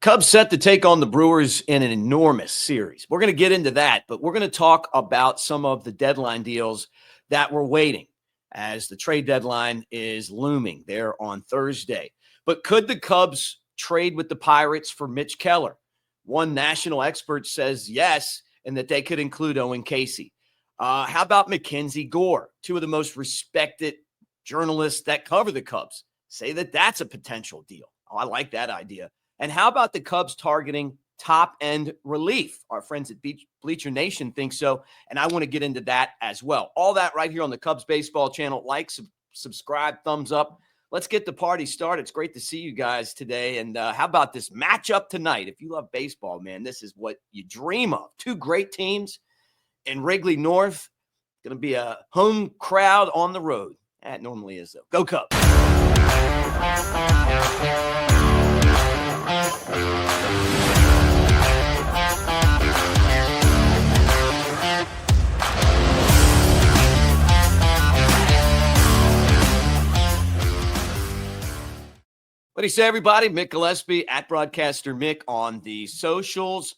Cubs set to take on the Brewers in an enormous series. We're going to get into that, but we're going to talk about some of the deadline deals that we're waiting as the trade deadline is looming there on Thursday. But could the Cubs trade with the Pirates for Mitch Keller? One national expert says yes, and that they could include Owen Caissie. How about McKenzie Gore? Two of the most respected journalists that cover the Cubs say that that's a potential deal. Oh, I like that idea. And how about the Cubs targeting top-end relief? Our friends at Bleacher Nation think so, and I want to get into that as well. All that right here on the Cubs Baseball channel. Like, subscribe, thumbs up. Let's get the party started. It's great to see you guys today. And how about this matchup tonight? If you love baseball, man, this is what you dream of. Two great teams in Wrigley North. Going to be a home crowd on the road. That normally is, though. Go Cubs. What do you say, everybody? Mick Gillespie at Broadcaster Mick on the socials.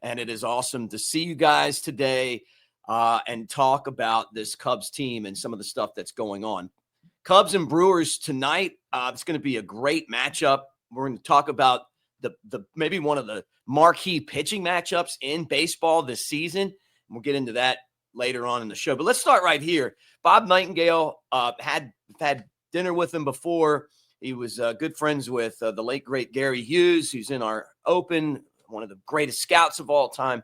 And it is awesome to see you guys today and talk about this Cubs team and some of the stuff that's going on. Cubs and Brewers tonight. It's going to be a great matchup. We're going to talk about the maybe one of the marquee pitching matchups in baseball this season. We'll get into that later on in the show. But let's start right here. Bob Nightengale had dinner with him before. He was good friends with the late, great Gary Hughes, who's in our Open, one of the greatest scouts of all time.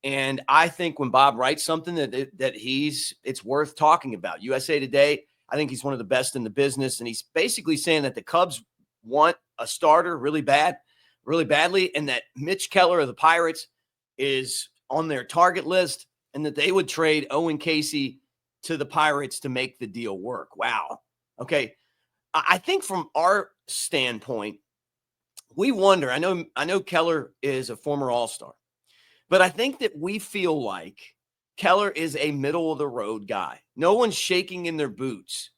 And I think when Bob writes something that it's worth talking about. USA Today, I think he's one of the best in the business. And he's basically saying that the Cubs want a starter really badly, and that Mitch Keller of the Pirates is on their target list, and that they would trade Owen Caissie to the Pirates to make the deal work. Wow. Okay. I think from our standpoint, we wonder, I know Keller is a former All-Star, but I think that we feel like Keller is a middle-of-the-road guy. No one's shaking in their boots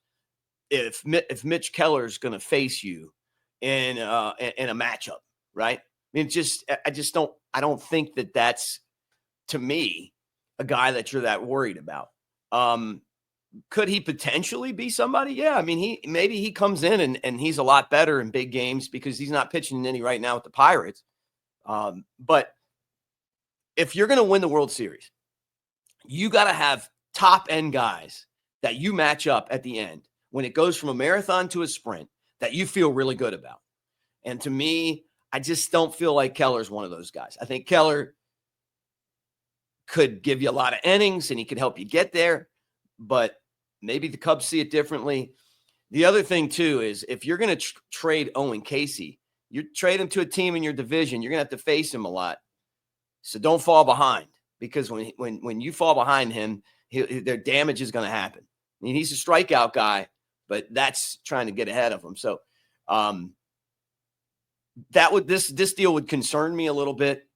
if Mitch Keller is going to face you in a matchup, right? I mean, I don't think that that's, to me, a guy that you're that worried about. Could he potentially be somebody? Yeah. I mean, maybe he comes in and he's a lot better in big games because he's not pitching any right now with the Pirates. But if you're going to win the World Series, you got to have top end guys that you match up at the end when it goes from a marathon to a sprint that you feel really good about. And to me, I just don't feel like Keller's one of those guys. I think Keller could give you a lot of innings and he could help you get there, but maybe the Cubs see it differently. The other thing, too, is if you're going to trade Owen Caissie, you trade him to a team in your division, you're going to have to face him a lot. So don't fall behind, because when you fall behind him, their damage is going to happen. I mean, he's a strikeout guy, but that's trying to get ahead of him. So this deal would concern me a little bit,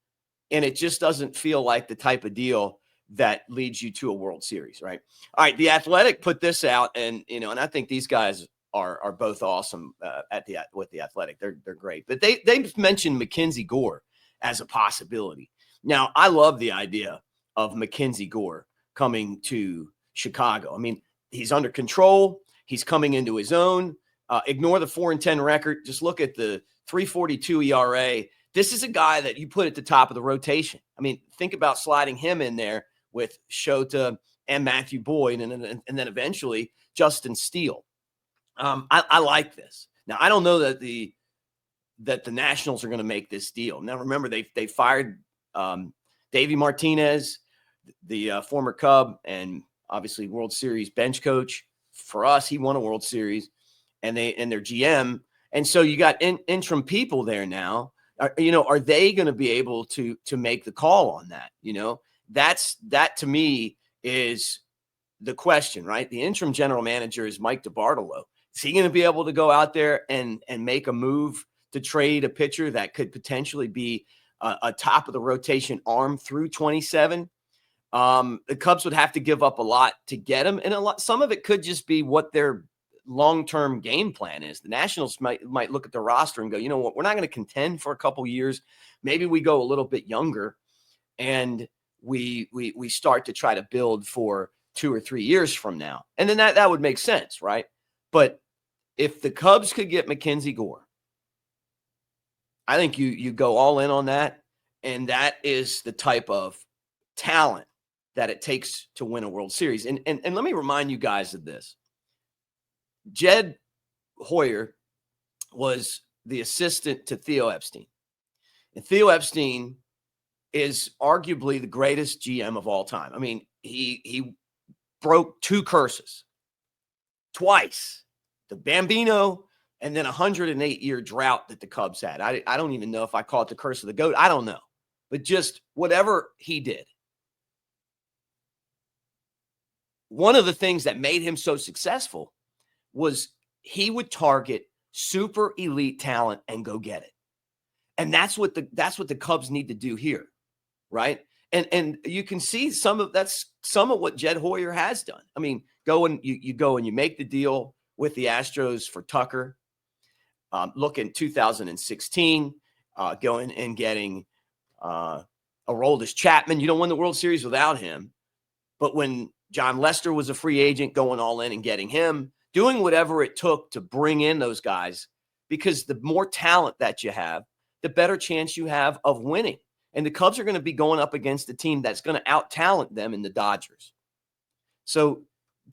and it just doesn't feel like the type of deal that leads you to a World Series, right? All right, The Athletic put this out, and I think these guys are both awesome with The Athletic. They're great, but they mentioned McKenzie Gore as a possibility. Now, I love the idea of McKenzie Gore coming to Chicago. I mean, he's under control. He's coming into his own. Ignore the 4-10 record. Just look at the 3.42 ERA. This is a guy that you put at the top of the rotation. I mean, think about sliding him in there with Shota and Matthew Boyd, and then eventually Justin Steele. I like this. Now, I don't know that the Nationals are going to make this deal. Now, remember, they fired Davey Martinez, the former Cub and obviously World Series bench coach. For us, he won a World Series, and their GM. And so you got interim people there now. Are they going to be able to make the call on that? That to me is the question, right? The interim general manager is Mike DiBartolo. Is he going to be able to go out there and make a move to trade a pitcher that could potentially be a top of the rotation arm through 27? The Cubs would have to give up a lot to get him, and some of it could just be what their long-term game plan is. The Nationals might look at their roster and go, you know what, we're not going to contend for a couple years. Maybe we go a little bit younger and we start to try to build for 2 or 3 years from now. And then that would make sense, right? But if the Cubs could get MacKenzie Gore, I think you go all in on that. And that is the type of talent that it takes to win a World Series. And let me remind you guys of this. Jed Hoyer was the assistant to Theo Epstein. And Theo Epstein is arguably the greatest GM of all time. I mean, he broke 2 curses twice, the Bambino and then a 108-year drought that the Cubs had. I don't even know if I call it the curse of the GOAT. I don't know. But just whatever he did. One of the things that made him so successful was he would target super elite talent and go get it. And that's what the Cubs need to do here, right? And you can see some of what Jed Hoyer has done. I mean, you go and you make the deal with the Astros for Tucker. Look in 2016, going and getting Aroldis Chapman. You don't win the World Series without him. But when John Lester was a free agent, going all in and getting him, doing whatever it took to bring in those guys, because the more talent that you have, the better chance you have of winning. And the Cubs are going to be going up against a team that's going to out-talent them in the Dodgers. So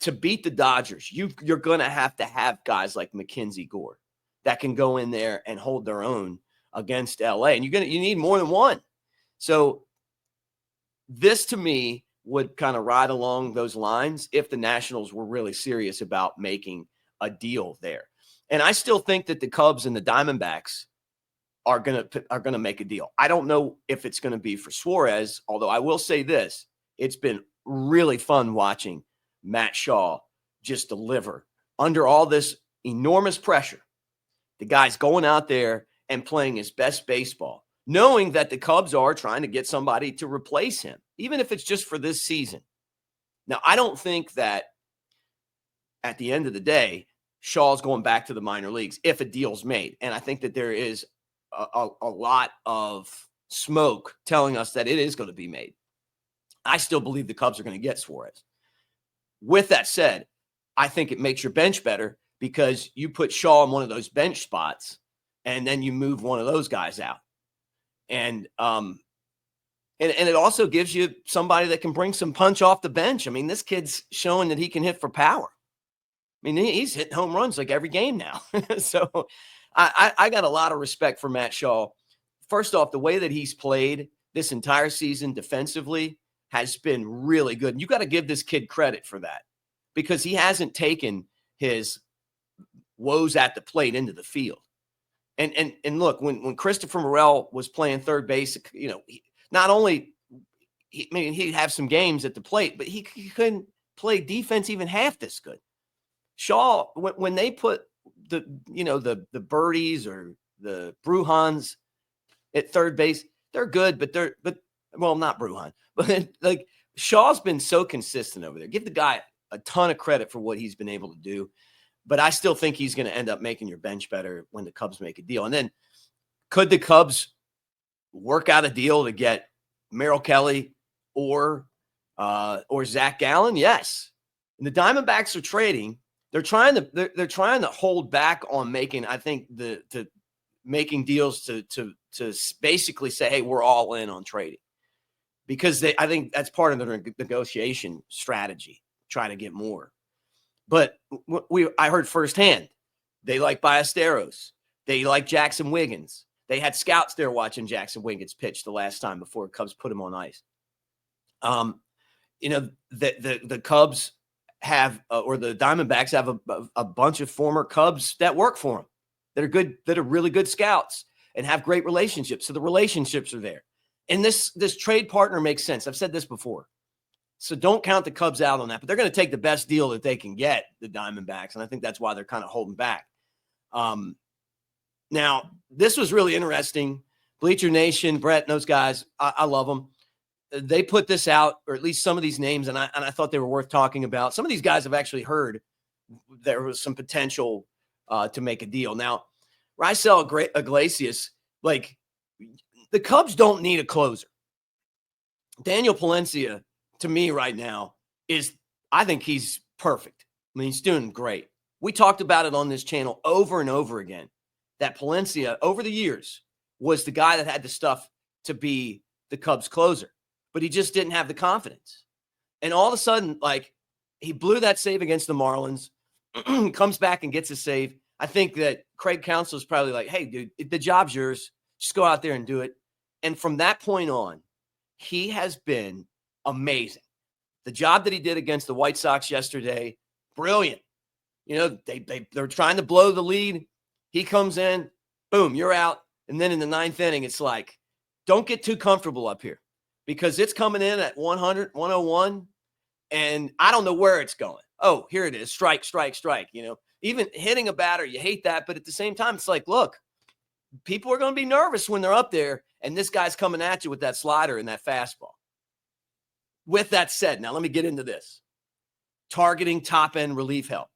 to beat the Dodgers, you're going to have guys like MacKenzie Gore that can go in there and hold their own against LA. And you need more than one. So this, to me, would kind of ride along those lines if the Nationals were really serious about making a deal there. And I still think that the Cubs and the Diamondbacks are going to make a deal. I don't know if it's going to be for Suarez, although I will say this, it's been really fun watching Matt Shaw just deliver under all this enormous pressure. The guy's going out there and playing his best baseball, knowing that the Cubs are trying to get somebody to replace him, even if it's just for this season. Now, I don't think that at the end of the day, Shaw's going back to the minor leagues if a deal's made. And I think that there is a lot of smoke telling us that it is going to be made. I still believe the Cubs are going to get Suarez. With that said, I think it makes your bench better because you put Shaw in one of those bench spots and then you move one of those guys out. And it also gives you somebody that can bring some punch off the bench. I mean, this kid's showing that he can hit for power. I mean, he's hitting home runs like every game now. So I got a lot of respect for Matt Shaw. First off, the way that he's played this entire season defensively has been really good. And you got to give this kid credit for that because he hasn't taken his woes at the plate into the field. And look, when Christopher Morel was playing third base, not only he'd have some games at the plate, but he couldn't play defense even half this good. Shaw, when they put the birdies or the Bruhans at third base, they're good, but not Bruhan, but like Shaw's been so consistent over there. Give the guy a ton of credit for what he's been able to do. But I still think he's going to end up making your bench better when the Cubs make a deal. And then could the Cubs work out a deal to get Merrill Kelly or Zach Gallen? Yes. And the Diamondbacks are trading. They're trying to hold back on making, I think, making deals to basically say, hey, we're all in on trading. Because I think that's part of the negotiation strategy, trying to get more. But I heard firsthand, they like Ballesteros. They like Jackson Wiggins. They had scouts there watching Jackson Wiggins pitch the last time before Cubs put him on ice. The Cubs have, or the Diamondbacks have a bunch of former Cubs that work for them that are good, that are really good scouts and have great relationships. So the relationships are there. And this trade partner makes sense. I've said this before. So don't count the Cubs out on that, but they're going to take the best deal that they can get, the Diamondbacks. And I think that's why they're kind of holding back. Now, this was really interesting. Bleacher Nation, Brett, and those guys, I love them. They put this out, or at least some of these names, and I thought they were worth talking about. Some of these guys have actually heard there was some potential to make a deal. Now, Raisel Iglesias, like, the Cubs don't need a closer. Daniel Palencia, to me right now, I think he's perfect. I mean, he's doing great. We talked about it on this channel over and over again, that Palencia, over the years, was the guy that had the stuff to be the Cubs closer, but he just didn't have the confidence. And all of a sudden, like, he blew that save against the Marlins, comes back and gets a save. I think that Craig Counsell is probably like, hey, dude, the job's yours. Just go out there and do it. And from that point on, he has been amazing. The job that he did against the White Sox yesterday, brilliant. You know, they're trying to blow the lead. He comes in, boom, you're out. And then in the ninth inning, it's like, don't get too comfortable up here because it's coming in at 100, 101, and I don't know where it's going. Oh, here it is. Strike, strike, strike. You know, even hitting a batter, you hate that. But at the same time, it's like, look, people are going to be nervous when they're up there, and this guy's coming at you with that slider and that fastball. With that said, now let me get into this. Targeting top-end relief help.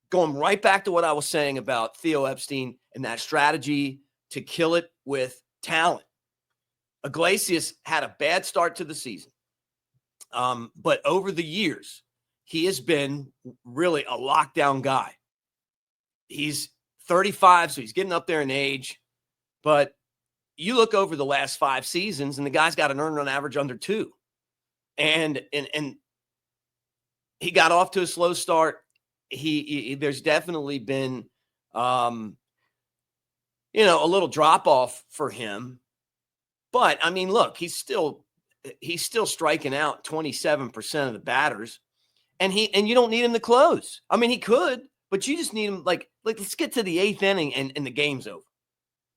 Going right back to what I was saying about Theo Epstein and that strategy to kill it with talent. Iglesias had a bad start to the season. But over the years, he has been really a lockdown guy. He's 35, so he's getting up there in age. But you look over the last 5 seasons, and the guy's got an earned run average under 2. And he got off to a slow start. There's definitely been, a little drop off for him. But I mean, look, he's still striking out 27% of the batters, and you don't need him to close. I mean, he could, but you just need him. Like let's get to the 8th inning and the game's over.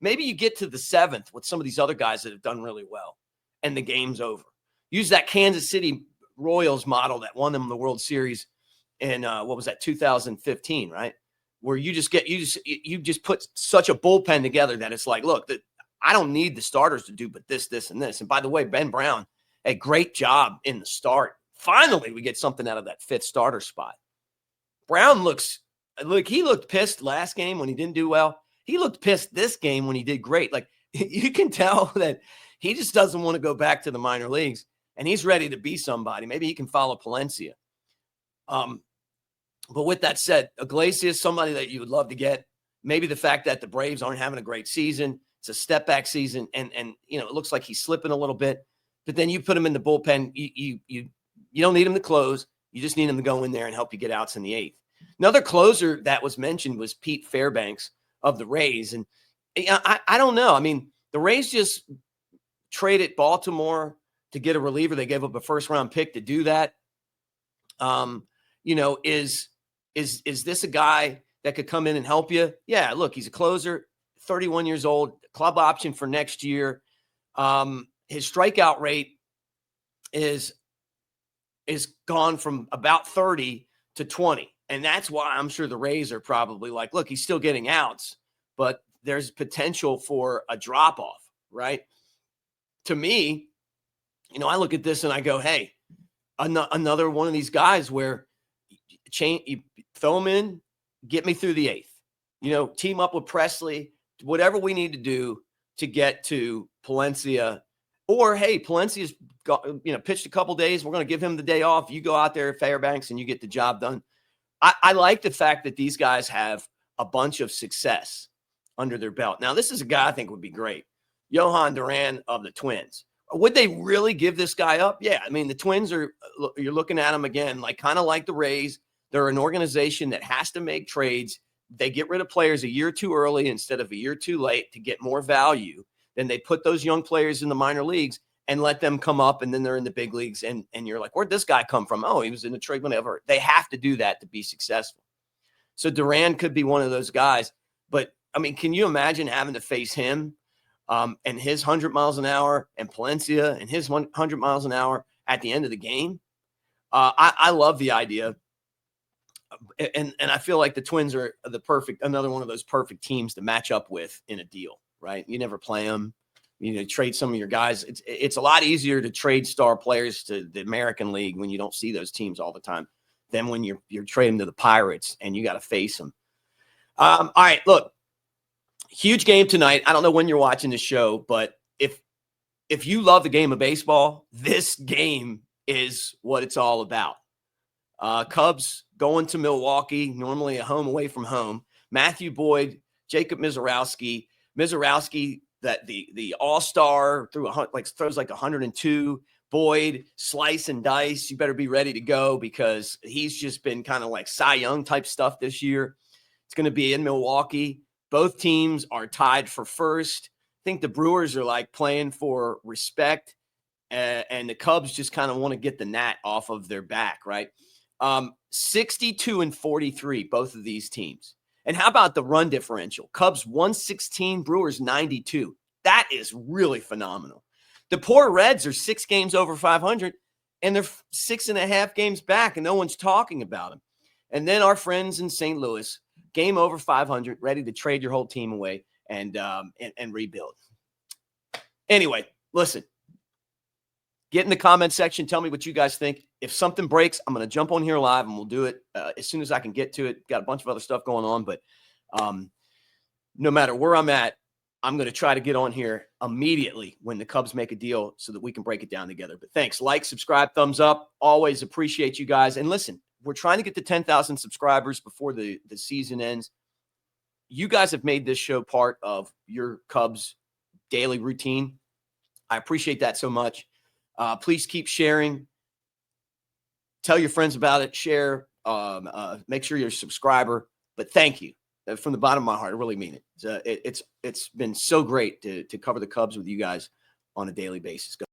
Maybe you get to the 7th with some of these other guys that have done really well, and the game's over. Use that Kansas City Royals model that won them the World Series in 2015, right? Where you just put such a bullpen together that it's like, look, I don't need the starters to do but this, and this. And by the way, Ben Brown, a great job in the start. Finally, we get something out of that 5th starter spot. Brown he looked pissed last game when he didn't do well. He looked pissed this game when he did great. Like, you can tell that he just doesn't want to go back to the minor leagues, and he's ready to be somebody. Maybe he can follow Palencia. But with that said, Iglesias, somebody that you would love to get. Maybe the fact that the Braves aren't having a great season. It's a step back season, and it looks like he's slipping a little bit. But then you put him in the bullpen. You don't need him to close. You just need him to go in there and help you get outs in the 8th. Another closer that was mentioned was Pete Fairbanks of the Rays, and I don't know. I mean, the Rays just traded Baltimore to get a reliever. They gave up a 1st-round pick to do that. Is this a guy that could come in and help you? Yeah, look, he's a closer, 31 years old, club option for next year. His strikeout rate is gone from about 30 to 20. And that's why I'm sure the Rays are probably like, look, he's still getting outs, but there's potential for a drop-off, right? To me, I look at this and I go, hey, another one of these guys where you throw him in, get me through the 8th. Team up with Presley, whatever we need to do to get to Palencia. Or, hey, Palencia's pitched a couple days. We're going to give him the day off. You go out there at Fairbanks and you get the job done. I like the fact that these guys have a bunch of success under their belt. Now, this is a guy I think would be great. Jhoan Duran of the Twins. Would they really give this guy up? Yeah. I mean, the Twins you're looking at them again, kind of like the Rays. They're an organization that has to make trades. They get rid of players a year too early instead of a year too late to get more value. Then they put those young players in the minor leagues and let them come up, and then they're in the big leagues. And you're like, where'd this guy come from? Oh, he was in the trade whenever. They have to do that to be successful. So Duran could be one of those guys. But, I mean, can you imagine having to face him and his 100 miles an hour and Palencia and his 100 miles an hour at the end of the game? I love the idea. And I feel like the Twins are another one of those perfect teams to match up with in a deal, right? You never play them. Trade some of your guys. It's a lot easier to trade star players to the American League when you don't see those teams all the time than when you're trading to the Pirates and you got to face them. All right, look, huge game tonight. I don't know when you're watching the show, but if you love the game of baseball, this game is what it's all about. Cubs going to Milwaukee, normally a home away from home. Matthew Boyd, Jacob Misiorowski, that the all-star throws like 102. Boyd, slice and dice. You better be ready to go because he's just been kind of like Cy Young type stuff this year. It's going to be in Milwaukee. Both teams are tied for first. I think the Brewers are like playing for respect, and the Cubs just kind of want to get the gnat off of their back, right? 62-43, both of these teams. And how about the run differential? Cubs 116, Brewers 92. That is really phenomenal. The poor Reds are 6 games over 500, and they're 6.5 games back, and no one's talking about them. And then our friends in St. Louis, game over 500, ready to trade your whole team away and rebuild. Anyway, listen. Get in the comment section. Tell me what you guys think. If something breaks, I'm going to jump on here live, and we'll do it as soon as I can get to it. Got a bunch of other stuff going on, but no matter where I'm at, I'm going to try to get on here immediately when the Cubs make a deal so that we can break it down together. But thanks. Like, subscribe, thumbs up. Always appreciate you guys. And listen, we're trying to get to 10,000 subscribers before the season ends. You guys have made this show part of your Cubs daily routine. I appreciate that so much. Please keep sharing. Tell your friends about it. Share. Make sure you're a subscriber. But thank you from the bottom of my heart. I really mean it. It's been so great to cover the Cubs with you guys on a daily basis. Go